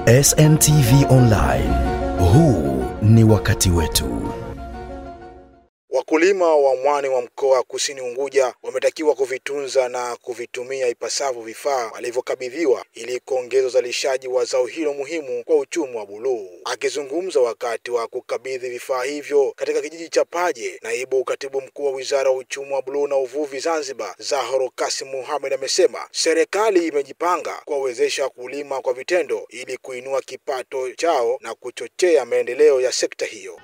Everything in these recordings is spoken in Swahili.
SNTV Online. Huu ni wakati wetu. Wakulima wa mwani wa mkoa Kusini Unguja wametakiwa kuvitunza na kuvitumia ipasavyo vifaa walivyokabidhiwa ili kuongeza uzalishaji wa zao hilo muhimu kwa uchumi wa buluu. Akizungumza wakati wa kukabidhi vifaa hivyo katika kijiji cha Paje, naibu katibu mkuu wa Wizara ya Uchumi wa Buluu na Uvuvi Zanzibar, Zahoro Kasim Mohamed, amesema serikali imejipanga kuwawezesha wakulima kwa vitendo ili kuinua kipato chao na kuchochea maendeleo ya sekta hiyo.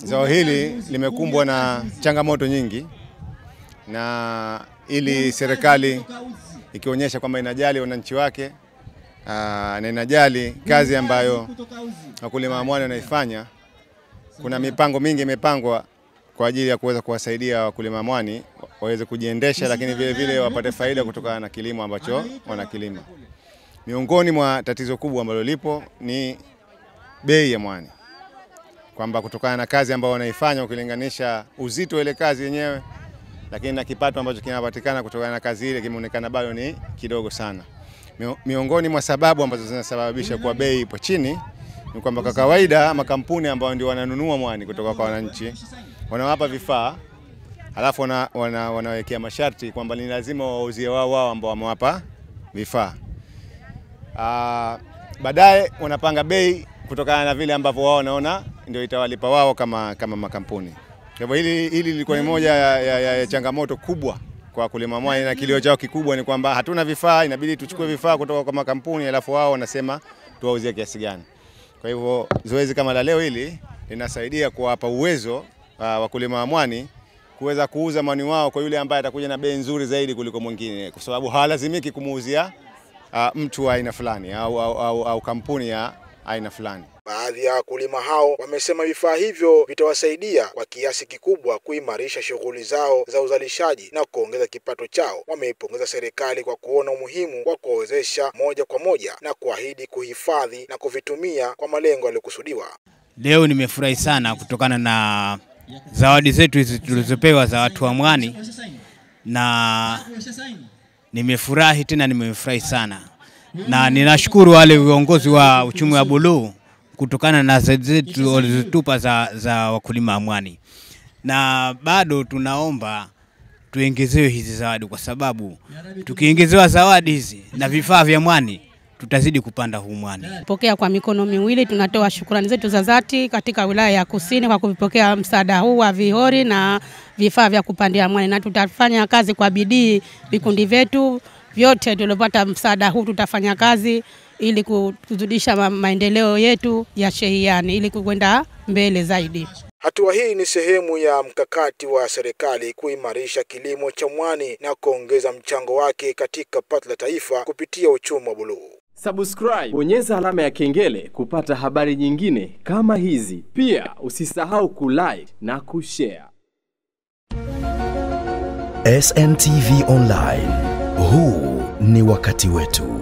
Zao hili limekumbwa na changamoto nyingi, na ili serikali ikionyesha kwamba inajali wananchi wake na inajali kazi ambayo wakulima wa mwani wanaifanya, kuna mipango mingi imepangwa kwa ajili ya kuweza kuwasaidia wakulima wa mwani waweze kujiendesha, lakini vile vile wapate faida kutokana na kilimo ambacho wanakilima. Miongoni mwa tatizo kubwa ambalo lipo ni bei ya mwani, kwamba kutokana na kazi ambayo wanaifanya ukilinganisha uzito ile kazi yenyewe, lakini na kipato ambacho kinapatikana kutokana na kazi ile kimeonekana bado ni kidogo sana. Miongoni mwa sababu ambazo zinasababisha kwa bei ipo chini ni kwamba kwa kawaida makampuni ambao ndio wananunua mwani kutoka kwa wananchi wanawapa vifaa, halafu wanawekea masharti kwamba ni lazima wauzie wao ambao wamewapa vifaa. Baadaye wanapanga bei kutokana na vile ambavyo wao wanaona ndio itawalipa wao kama makampuni. Kwa hivyo hili lilikuwa ni moja ya changamoto kubwa kwa wakulima mwani, na kilio chao kikubwa ni kwamba hatuna vifaa, inabidi tuchukue vifaa kutoka kwa makampuni, alafu wao wanasema tuwauzie kiasi gani. Kwa hivyo zoezi kama la leo hili linasaidia kuwapa uwezo wakulima wa mwani kuweza kuuza mwani wao kwa yule ambaye atakuja na bei nzuri zaidi kuliko mwingine, kwa sababu hawalazimiki kumuuzia mtu wa aina fulani au kampuni ya aina fulani. Baadhi ya wakulima hao wamesema vifaa hivyo vitawasaidia kwa kiasi kikubwa kuimarisha shughuli zao za uzalishaji na kuongeza kipato chao. Wameipongeza serikali kwa kuona umuhimu wa kuwawezesha moja kwa moja na kuahidi kuhifadhi na kuvitumia kwa malengo yaliyokusudiwa. Leo nimefurahi sana kutokana na zawadi zetu hizi tulizopewa za watu wa mwani, na nimefurahi sana, na ninashukuru wale viongozi wa uchumi wa buluu kutokana na zawadi zetu walizotupa za wakulima wa mwani, na bado tunaomba tuongezewe hizi zawadi, kwa sababu tukiongezewa zawadi hizi na vifaa vya mwani tutazidi kupanda huu mwani. Pokea kwa mikono miwili, tunatoa shukrani zetu za dhati katika wilaya ya Kusini kwa kupokea msaada huu wa vihori na vifaa vya kupandia mwani, na tutafanya kazi kwa bidii. Vikundi vyetu vyote tulipata msaada huu, tutafanya kazi ili kuzidisha maendeleo yetu ya shehiani ili kwenda mbele zaidi. Hatua hii ni sehemu ya mkakati wa serikali kuimarisha kilimo cha mwani na kuongeza mchango wake katika pato la taifa kupitia uchumi wa buluu. Subscribe, bonyeza alama ya kengele kupata habari nyingine kama hizi. Pia usisahau kulike na kushare. SNTV Online. Huu ni wakati wetu.